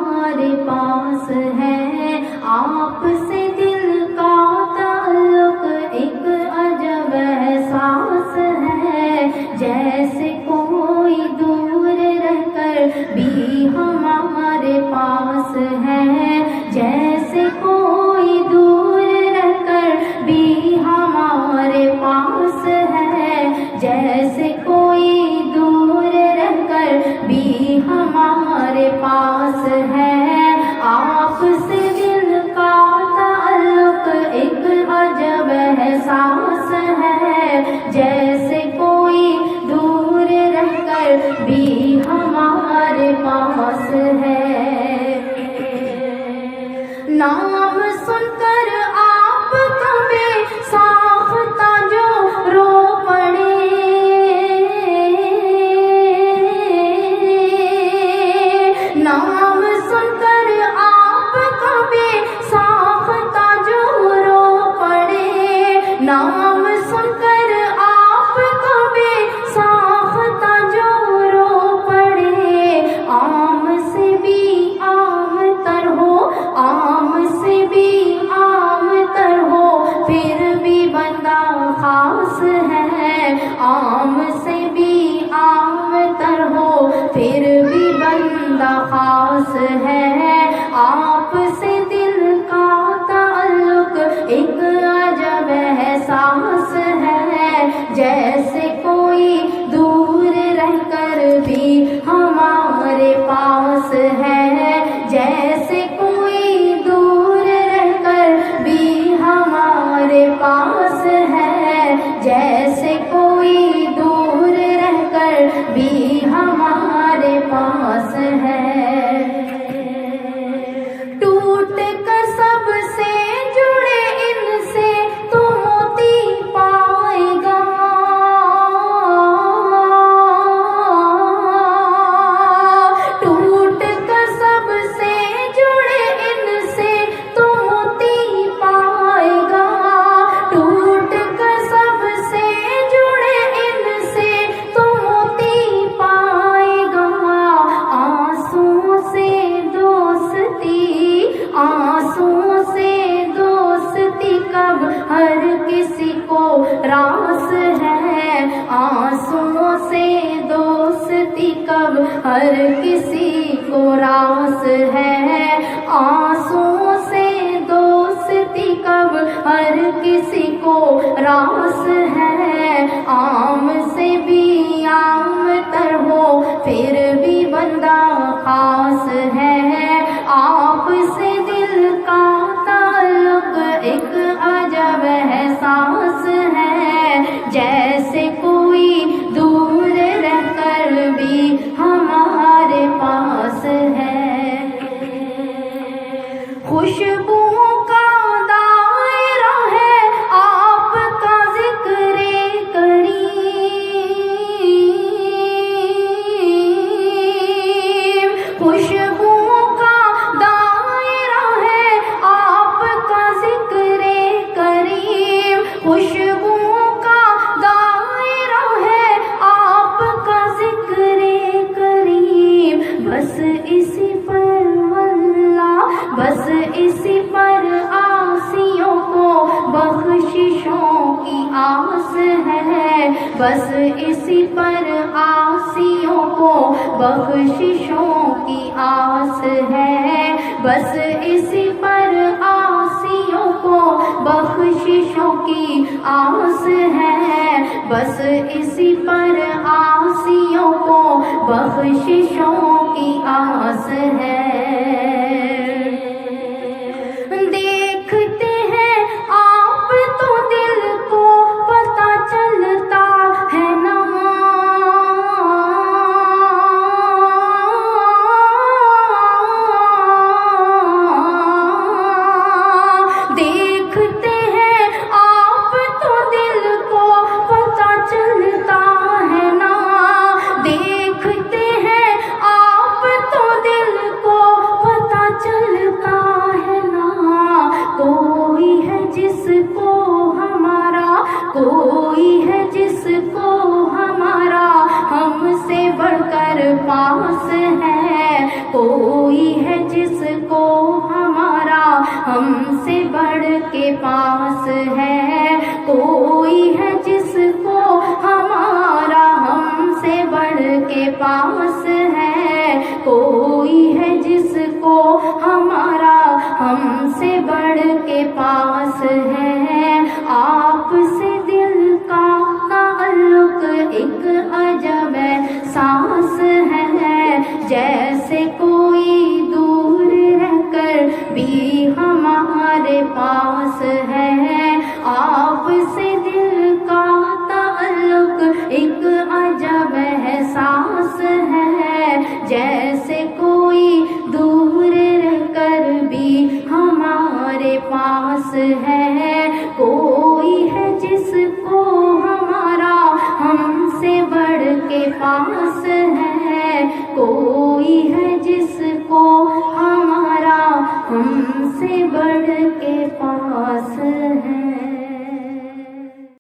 ہمارے پاس ہے، آپ سے دل کا تعلق ایک عجب احساس ہے، جیسے کوئی دور رہ کر بھی ہمارے پاس ہے، جیسے کوئی دور رہ کر بھی ہمارے پاس ہے، جیسے کوئی دور رہ کر بھی ہمارے پاس ہے، آپ سے دل کا تعلق ایک عجب احساس ہے، جیسے کوئی دور رہ کر بھی ہمارے پاس ہے۔ نام سن کر آپ کا بے ساختہ جو رو پڑے، نام سن کر آپ کا بے ساختہ جو رو پڑے، نام سن کر آپ کا بے ساختہ جو رو پڑے، عام سے بھی عام تر ہو، عام سے بھی عام تر ہو، پھر بھی بندہ خاص ہے، عام سے بھی عام تر ہو، پھر بھی بندہ خاص ہے، آپ سے دل کا تعلق ایک عجب احساس ہے، جیسے کوئی دور رہ کر بھی ہمارے پاس ہے، جیسے کوئی دور رہ کر بھی ہمارے پاس ہے، جیسے کوئی دور رہ کر بھی ہمارے پاس ہے۔ ٹوٹ کر سب سے جڑے ان سے تو موتی پائے گا، ٹوٹ کر سب سے جڑے ان سے تو موتی پائے گا، ٹوٹ کر سب سے جڑے ان سے تو موتی پائے گا، آنسوں سے دوستی، آنسوں سے دوستی کب ہر کسی کو راس ہے، آنسوں سے دوستی کب ہر کسی کو راس ہے، آنسوں سے دوستی کب ہر کسی کو راس ہے، عام سے بھی عام تر ہو، پھر بھی بندہ خاص ہے، آپ سے دل کا تعلق ایک عجب احساس ہے، جیسے کوئی دور رہ کر بھی ہمارے پاس ہے۔ خوشبوؤں کا دائرہ ہے آپ کا ذکر کریم، خوشبوؤں کا دائرہ ہے آپ کا ذکر کریم، خوشبوؤں کا دائرہ ہے آپ کا ذکر کریم، بس اسی پر اللہ، بس اسی پر آسیوں کو بخششوں کی آس ہے، بس اسی پر آسیوں کو بخششوں کی آس ہے، بس اسی پر آسیوں کو بخششوں کی آس ہے، بس اسی پر آسیوں کو بخششوں کی آس ہے۔ دیکھتے ہیں آپ تو دل کو پتہ چلتا ہے نا، دیکھتے ہیں آپ تو دل کو پتہ چلتا ہے نا، دیکھتے ہیں آپ تو دل کو پتہ چلتا ہے نا، کوئی ہے جس کو ہمارا، کوئی ہے جس کو ہمارا ہم سے بڑھ کر پاس ہے، کوئی ہے جس کو ہمارا ہم سے بڑھ کے پاس ہے، کوئی ہے جس کو ہمارا ہم سے بڑھ کے پاس ہے، کوئی ہے جس کو ہمارا ہم سے بڑھ کے پاس ہے۔ آپ سے دل کا تعلق ایک عجب احساس ہے، جیسے کوئی دور رہ کر بھی ہمارے پاس ہے۔ آپ سے دل کا تعلق ایک عجب احساس ہے، جیسے کوئی دور رہ کر بھی ہمارے پاس ہے، کوئی ہے جس کو ہمارا ہم سے بڑھ کے پاس ہے، کوئی ہے جس کو ہمارا ہم سے بڑھ کے پاس